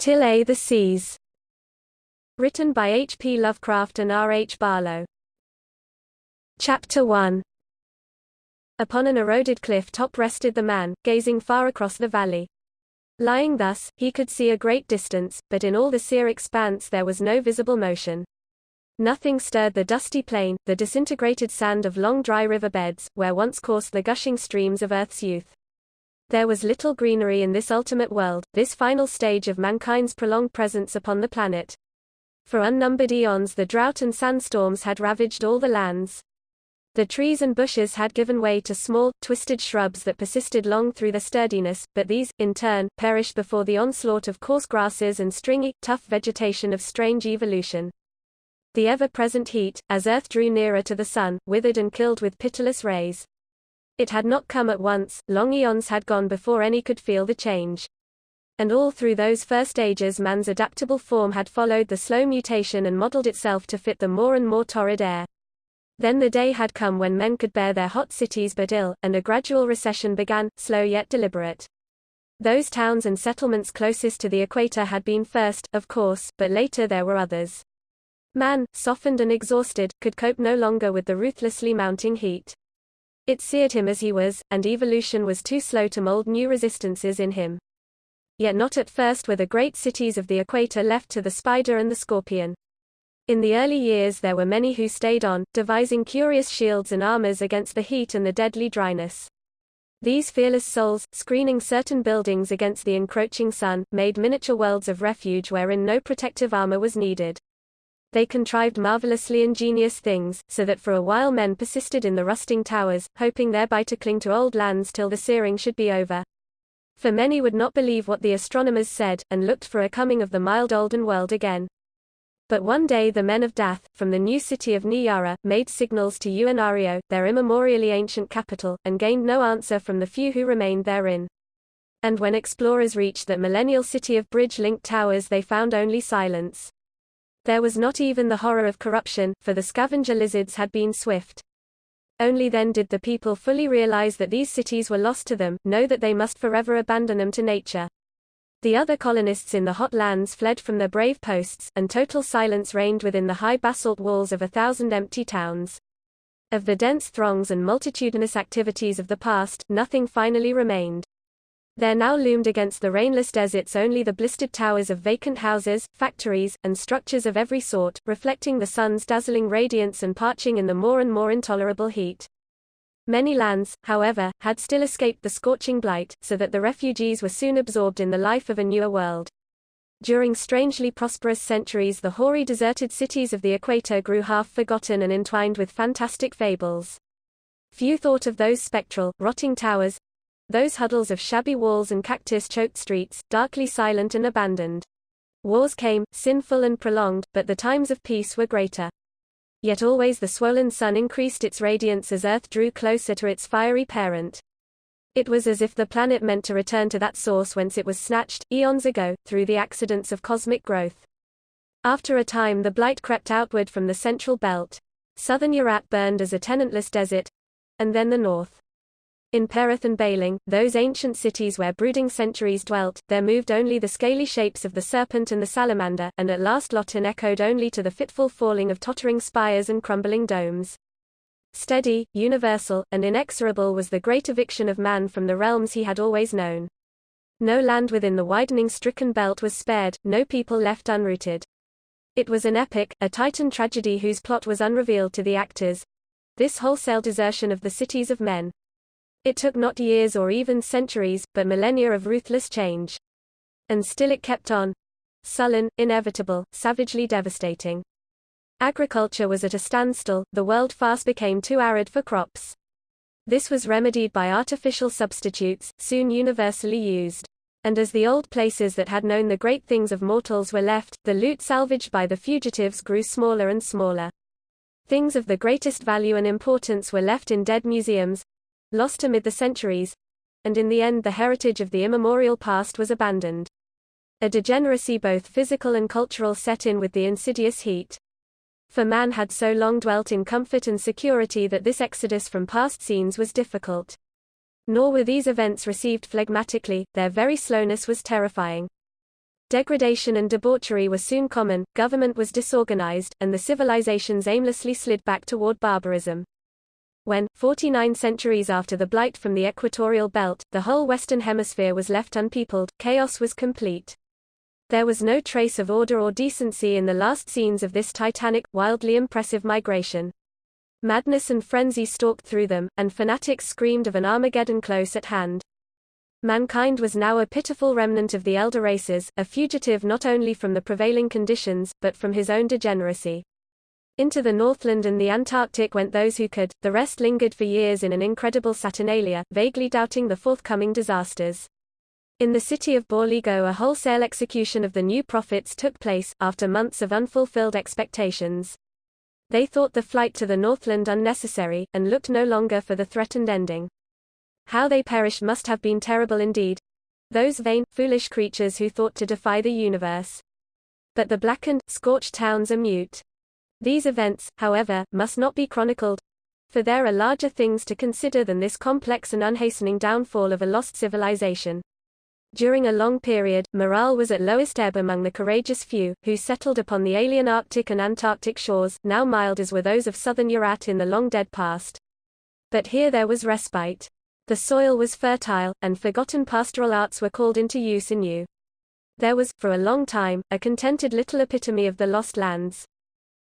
The Seas. Written by H. P. Lovecraft and R. H. Barlow. Chapter 1. Upon an eroded cliff top rested the man, gazing far across the valley. Lying thus, he could see a great distance, but in all the sere expanse there was no visible motion. Nothing stirred the dusty plain, the disintegrated sand of long dry river beds, where once coursed the gushing streams of Earth's youth. There was little greenery in this ultimate world, this final stage of mankind's prolonged presence upon the planet. For unnumbered eons the drought and sandstorms had ravaged all the lands. The trees and bushes had given way to small, twisted shrubs that persisted long through their sturdiness, but these, in turn, perished before the onslaught of coarse grasses and stringy, tough vegetation of strange evolution. The ever-present heat, as Earth drew nearer to the sun, withered and killed with pitiless rays. It had not come at once, long eons had gone before any could feel the change. And all through those first ages man's adaptable form had followed the slow mutation and modeled itself to fit the more and more torrid air. Then the day had come when men could bear their hot cities but ill, and a gradual recession began, slow yet deliberate. Those towns and settlements closest to the equator had been first, of course, but later there were others. Man, softened and exhausted, could cope no longer with the ruthlessly mounting heat. It seared him as he was, and evolution was too slow to mold new resistances in him. Yet not at first were the great cities of the equator left to the spider and the scorpion. In the early years there were many who stayed on, devising curious shields and armors against the heat and the deadly dryness. These fearless souls, screening certain buildings against the encroaching sun, made miniature worlds of refuge wherein no protective armor was needed. They contrived marvelously ingenious things, so that for a while men persisted in the rusting towers, hoping thereby to cling to old lands till the searing should be over. For many would not believe what the astronomers said, and looked for a coming of the mild olden world again. But one day the men of Dath, from the new city of Nyara, made signals to Unario, their immemorially ancient capital, and gained no answer from the few who remained therein. And when explorers reached that millennial city of bridge-linked towers they found only silence. There was not even the horror of corruption, for the scavenger lizards had been swift. Only then did the people fully realize that these cities were lost to them, know that they must forever abandon them to nature. The other colonists in the hot lands fled from their brave posts, and total silence reigned within the high basalt walls of 1,000 empty towns. Of the dense throngs and multitudinous activities of the past, nothing finally remained. There now loomed against the rainless deserts only the blistered towers of vacant houses, factories, and structures of every sort, reflecting the sun's dazzling radiance and parching in the more and more intolerable heat. Many lands, however, had still escaped the scorching blight, so that the refugees were soon absorbed in the life of a newer world. During strangely prosperous centuries the hoary deserted cities of the equator grew half forgotten and entwined with fantastic fables. Few thought of those spectral, rotting towers, those huddles of shabby walls and cactus-choked streets, darkly silent and abandoned. Wars came, sinful and prolonged, but the times of peace were greater. Yet always the swollen sun increased its radiance as Earth drew closer to its fiery parent. It was as if the planet meant to return to that source whence it was snatched, eons ago, through the accidents of cosmic growth. After a time the blight crept outward from the central belt. Southern Urat burned as a tenantless desert, and then the north. In Perth and Bailing, those ancient cities where brooding centuries dwelt, there moved only the scaly shapes of the serpent and the salamander, and at last Lawton echoed only to the fitful falling of tottering spires and crumbling domes. Steady, universal, and inexorable was the great eviction of man from the realms he had always known. No land within the widening stricken belt was spared, no people left unrooted. It was an epic, a Titan tragedy whose plot was unrevealed to the actors. This wholesale desertion of the cities of men. It took not years or even centuries, but millennia of ruthless change. And still it kept on. Sullen, inevitable, savagely devastating. Agriculture was at a standstill, the world fast became too arid for crops. This was remedied by artificial substitutes, soon universally used. And as the old places that had known the great things of mortals were left, the loot salvaged by the fugitives grew smaller and smaller. Things of the greatest value and importance were left in dead museums, lost amid the centuries, and in the end the heritage of the immemorial past was abandoned. A degeneracy both physical and cultural set in with the insidious heat. For man had so long dwelt in comfort and security that this exodus from past scenes was difficult. Nor were these events received phlegmatically, their very slowness was terrifying. Degradation and debauchery were soon common, government was disorganized, and the civilizations aimlessly slid back toward barbarism. When, 49 centuries after the blight from the equatorial belt, the whole Western Hemisphere was left unpeopled, chaos was complete. There was no trace of order or decency in the last scenes of this titanic, wildly impressive migration. Madness and frenzy stalked through them, and fanatics screamed of an Armageddon close at hand. Mankind was now a pitiful remnant of the elder races, a fugitive not only from the prevailing conditions, but from his own degeneracy. Into the Northland and the Antarctic went those who could, the rest lingered for years in an incredible Saturnalia, vaguely doubting the forthcoming disasters. In the city of Borlego a wholesale execution of the new prophets took place, after months of unfulfilled expectations. They thought the flight to the Northland unnecessary, and looked no longer for the threatened ending. How they perished must have been terrible indeed. Those vain, foolish creatures who thought to defy the universe. But the blackened, scorched towns are mute. These events, however, must not be chronicled, for there are larger things to consider than this complex and unhastening downfall of a lost civilization. During a long period, morale was at lowest ebb among the courageous few, who settled upon the alien Arctic and Antarctic shores, now mild as were those of southern Urat in the long-dead past. But here there was respite. The soil was fertile, and forgotten pastoral arts were called into use anew. There was, for a long time, a contented little epitome of the lost lands.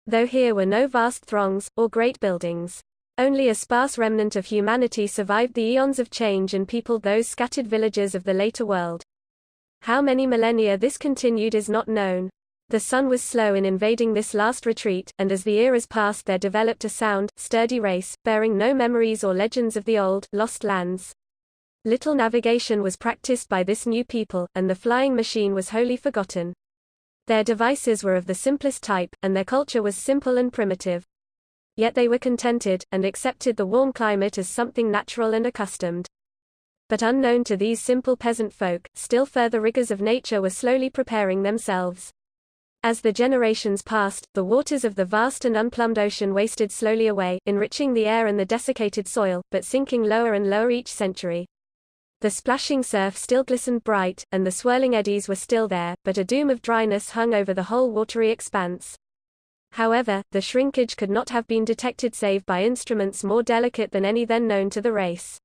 Though here were no vast throngs, or great buildings. Only a sparse remnant of humanity survived the eons of change and peopled those scattered villages of the later world. How many millennia this continued is not known. The sun was slow in invading this last retreat, and as the eras passed there developed a sound, sturdy race, bearing no memories or legends of the old, lost lands. Little navigation was practiced by this new people, and the flying machine was wholly forgotten. Their devices were of the simplest type, and their culture was simple and primitive. Yet they were contented, and accepted the warm climate as something natural and accustomed. But unknown to these simple peasant folk, still further rigors of nature were slowly preparing themselves. As the generations passed, the waters of the vast and unplumbed ocean wasted slowly away, enriching the air and the desiccated soil, but sinking lower and lower each century. The splashing surf still glistened bright, and the swirling eddies were still there, but a doom of dryness hung over the whole watery expanse. However, the shrinkage could not have been detected save by instruments more delicate than any then known to the race.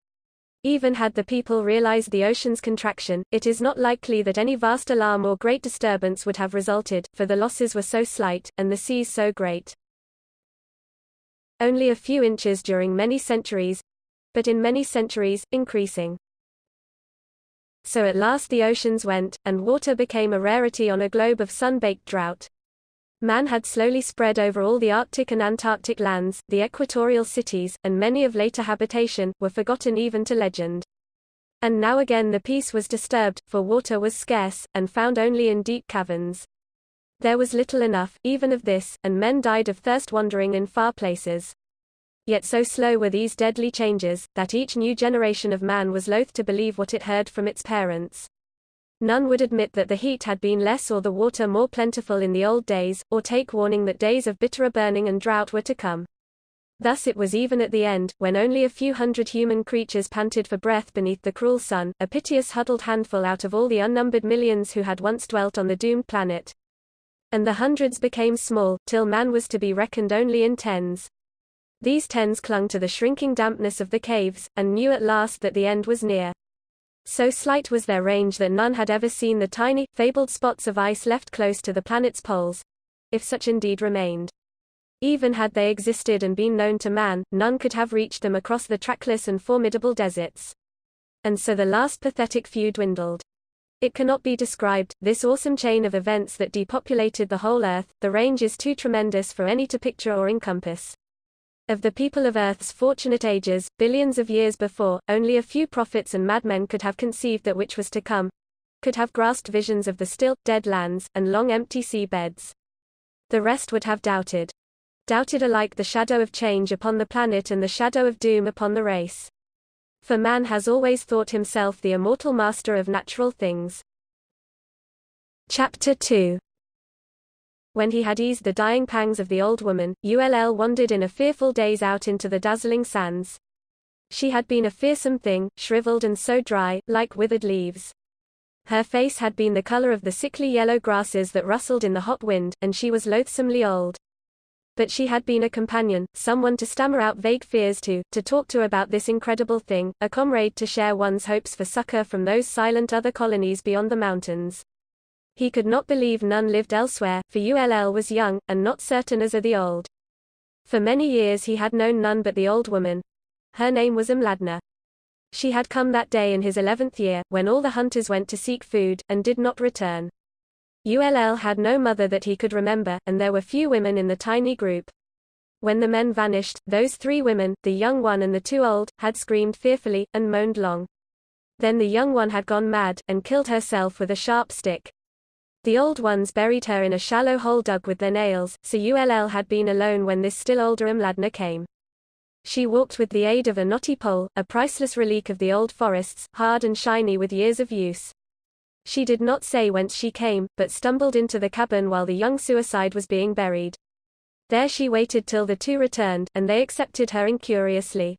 Even had the people realized the ocean's contraction, it is not likely that any vast alarm or great disturbance would have resulted, for the losses were so slight, and the seas so great. Only a few inches during many centuries, but in many centuries, increasing. So at last the oceans went, and water became a rarity on a globe of sun-baked drought. Man had slowly spread over all the Arctic and Antarctic lands, the equatorial cities, and many of later habitation, were forgotten even to legend. And now again the peace was disturbed, for water was scarce, and found only in deep caverns. There was little enough, even of this, and men died of thirst wandering in far places. Yet so slow were these deadly changes, that each new generation of man was loath to believe what it heard from its parents. None would admit that the heat had been less or the water more plentiful in the old days, or take warning that days of bitterer burning and drought were to come. Thus it was even at the end, when only a few hundred human creatures panted for breath beneath the cruel sun, a piteous huddled handful out of all the unnumbered millions who had once dwelt on the doomed planet. And the hundreds became small, till man was to be reckoned only in tens. These tens clung to the shrinking dampness of the caves, and knew at last that the end was near. So slight was their range that none had ever seen the tiny, fabled spots of ice left close to the planet's poles, if such indeed remained. Even had they existed and been known to man, none could have reached them across the trackless and formidable deserts. And so the last pathetic few dwindled. It cannot be described, this awesome chain of events that depopulated the whole Earth. The range is too tremendous for any to picture or encompass. Of the people of Earth's fortunate ages, billions of years before, only a few prophets and madmen could have conceived that which was to come, could have grasped visions of the still, dead lands, and long empty sea beds. The rest would have doubted. Doubted alike the shadow of change upon the planet and the shadow of doom upon the race. For man has always thought himself the immortal master of natural things. Chapter 2. When he had eased the dying pangs of the old woman, Ull wandered in a fearful daze out into the dazzling sands. She had been a fearsome thing, shriveled and so dry, like withered leaves. Her face had been the color of the sickly yellow grasses that rustled in the hot wind, and she was loathsomely old. But she had been a companion, someone to stammer out vague fears to talk to about this incredible thing, a comrade to share one's hopes for succor from those silent other colonies beyond the mountains. He could not believe none lived elsewhere, for Ull was young, and not certain as are the old. For many years he had known none but the old woman. Her name was Mladna. She had come that day in his 11th year, when all the hunters went to seek food, and did not return. Ull had no mother that he could remember, and there were few women in the tiny group. When the men vanished, those 3 women, the young one and the 2 old, had screamed fearfully, and moaned long. Then the young one had gone mad, and killed herself with a sharp stick. The old ones buried her in a shallow hole dug with their nails, so Ull had been alone when this still older Mladna came. She walked with the aid of a knotty pole, a priceless relic of the old forests, hard and shiny with years of use. She did not say whence she came, but stumbled into the cabin while the young suicide was being buried. There she waited till the 2 returned, and they accepted her incuriously.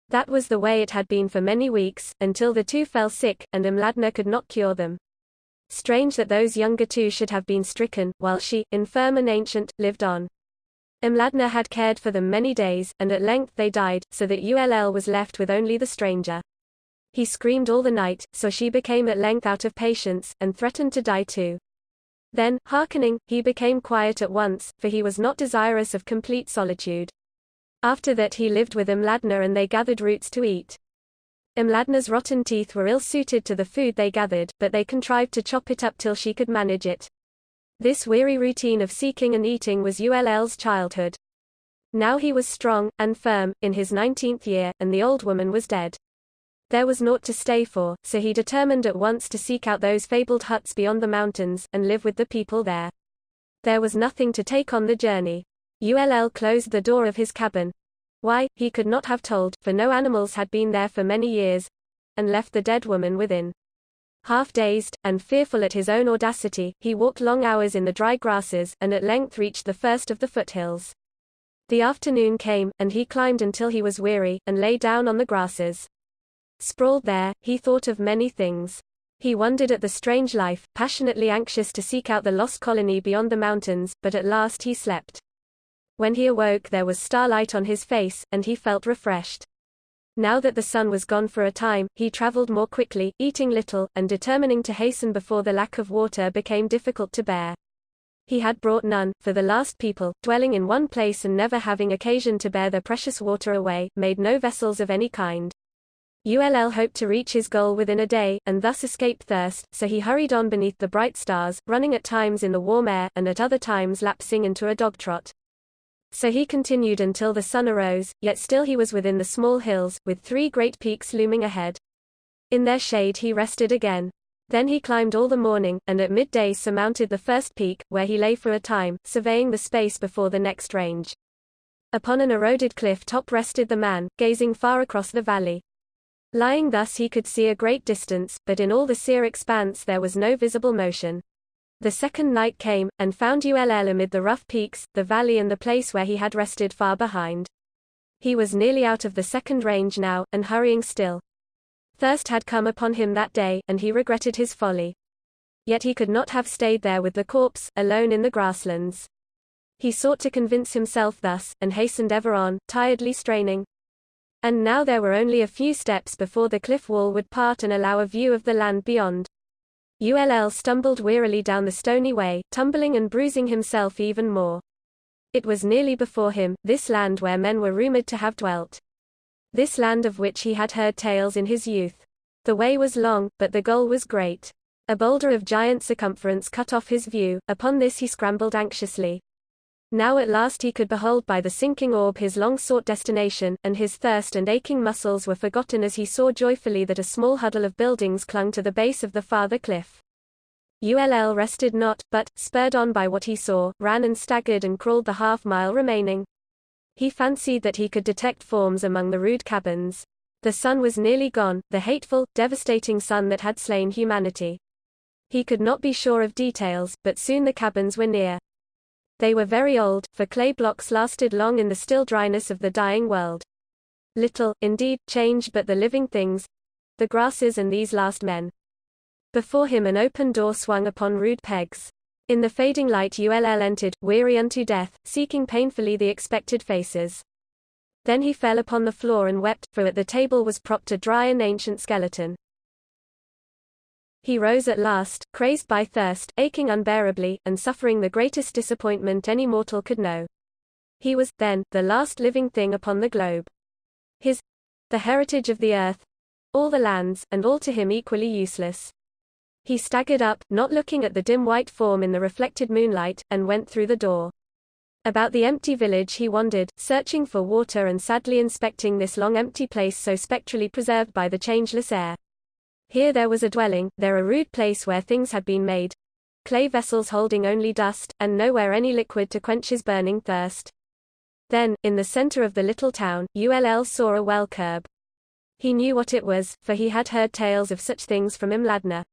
That was the way it had been for many weeks, until the 2 fell sick, and Mladna could not cure them. Strange that those younger 2 should have been stricken, while she, infirm and ancient, lived on. Mladna had cared for them many days, and at length they died, so that Ull was left with only the stranger. He screamed all the night, so she became at length out of patience, and threatened to die too. Then, hearkening, he became quiet at once, for he was not desirous of complete solitude. After that he lived with Mladna and they gathered roots to eat. Mladna's rotten teeth were ill-suited to the food they gathered, but they contrived to chop it up till she could manage it. This weary routine of seeking and eating was Ull's childhood. Now he was strong, and firm, in his 19th year, and the old woman was dead. There was naught to stay for, so he determined at once to seek out those fabled huts beyond the mountains, and live with the people there. There was nothing to take on the journey. Ull closed the door of his cabin. Why, he could not have told, for no animals had been there for many years, and left the dead woman within. Half dazed, and fearful at his own audacity, he walked long hours in the dry grasses, and at length reached the first of the foothills. The afternoon came, and he climbed until he was weary, and lay down on the grasses. Sprawled there, he thought of many things. He wondered at the strange life, passionately anxious to seek out the lost colony beyond the mountains, but at last he slept. When he awoke there was starlight on his face, and he felt refreshed. Now that the sun was gone for a time, he traveled more quickly, eating little, and determining to hasten before the lack of water became difficult to bear. He had brought none, for the last people, dwelling in one place and never having occasion to bear their precious water away, made no vessels of any kind. Ull hoped to reach his goal within a day, and thus escape thirst, so he hurried on beneath the bright stars, running at times in the warm air, and at other times lapsing into a dog trot. So he continued until the sun arose, yet still he was within the small hills, with 3 great peaks looming ahead. In their shade he rested again. Then he climbed all the morning, and at midday surmounted the first peak, where he lay for a time, surveying the space before the next range. Upon an eroded cliff top rested the man, gazing far across the valley. Lying thus he could see a great distance, but in all the sere expanse there was no visible motion. The second night came, and found Ull amid the rough peaks, the valley and the place where he had rested far behind. He was nearly out of the second range now, and hurrying still. Thirst had come upon him that day, and he regretted his folly. Yet he could not have stayed there with the corpse, alone in the grasslands. He sought to convince himself thus, and hastened ever on, tiredly straining. And now there were only a few steps before the cliff wall would part and allow a view of the land beyond. Ull stumbled wearily down the stony way, tumbling and bruising himself even more. It was nearly before him, this land where men were rumored to have dwelt. This land of which he had heard tales in his youth. The way was long, but the goal was great. A boulder of giant circumference cut off his view, upon this he scrambled anxiously. Now at last he could behold by the sinking orb his long-sought destination, and his thirst and aching muscles were forgotten as he saw joyfully that a small huddle of buildings clung to the base of the farther cliff. Ull rested not, but, spurred on by what he saw, ran and staggered and crawled the half-mile remaining. He fancied that he could detect forms among the rude cabins. The sun was nearly gone, the hateful, devastating sun that had slain humanity. He could not be sure of details, but soon the cabins were near. They were very old, for clay blocks lasted long in the still dryness of the dying world. Little, indeed, changed but the living things, the grasses and these last men. Before him an open door swung upon rude pegs. In the fading light Ull entered, weary unto death, seeking painfully the expected faces. Then he fell upon the floor and wept, for at the table was propped a dry and ancient skeleton. He rose at last, crazed by thirst, aching unbearably, and suffering the greatest disappointment any mortal could know. He was, then, the last living thing upon the globe. The heritage of the earth, all the lands, and all to him equally useless. He staggered up, not looking at the dim white form in the reflected moonlight, and went through the door. About the empty village he wandered, searching for water and sadly inspecting this long empty place so spectrally preserved by the changeless air. Here there was a dwelling, there a rude place where things had been made, clay vessels holding only dust, and nowhere any liquid to quench his burning thirst. Then, in the center of the little town, Ull saw a well curb. He knew what it was, for he had heard tales of such things from Imladna.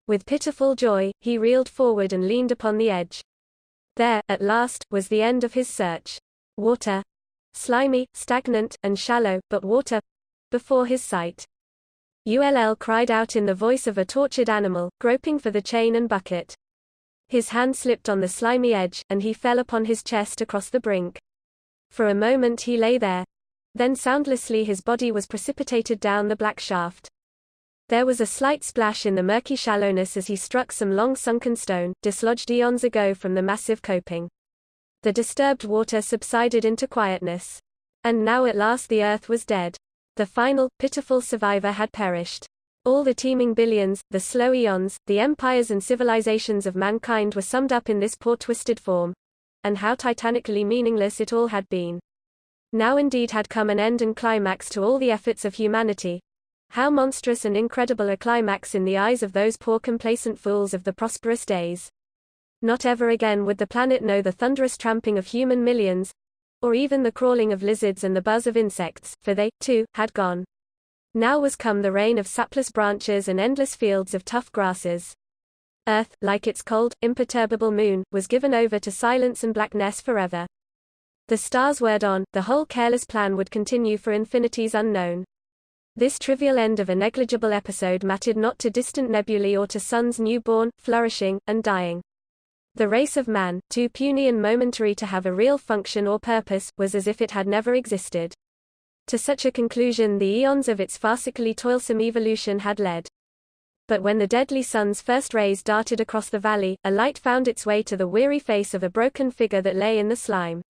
With pitiful joy, he reeled forward and leaned upon the edge. There, at last, was the end of his search. Water. Slimy, stagnant, and shallow, but water. Before his sight. Ull cried out in the voice of a tortured animal, groping for the chain and bucket. His hand slipped on the slimy edge, and he fell upon his chest across the brink. For a moment he lay there. Then soundlessly his body was precipitated down the black shaft. There was a slight splash in the murky shallowness as he struck some long sunken stone, dislodged eons ago from the massive coping. The disturbed water subsided into quietness. And now at last the earth was dead. The final, pitiful survivor had perished. All the teeming billions, the slow eons, the empires and civilizations of mankind were summed up in this poor twisted form. And how titanically meaningless it all had been. Now indeed had come an end and climax to all the efforts of humanity. How monstrous and incredible a climax in the eyes of those poor complacent fools of the prosperous days. Not ever again would the planet know the thunderous tramping of human millions, or even the crawling of lizards and the buzz of insects, for they, too, had gone. Now was come the reign of sapless branches and endless fields of tough grasses. Earth, like its cold, imperturbable moon, was given over to silence and blackness forever. The stars whirred on, the whole careless plan would continue for infinities unknown. This trivial end of a negligible episode mattered not to distant nebulae or to suns new-born, flourishing, and dying. The race of man, too puny and momentary to have a real function or purpose, was as if it had never existed. To such a conclusion the eons of its farcically toilsome evolution had led. But when the deadly sun's first rays darted across the valley, a light found its way to the weary face of a broken figure that lay in the slime.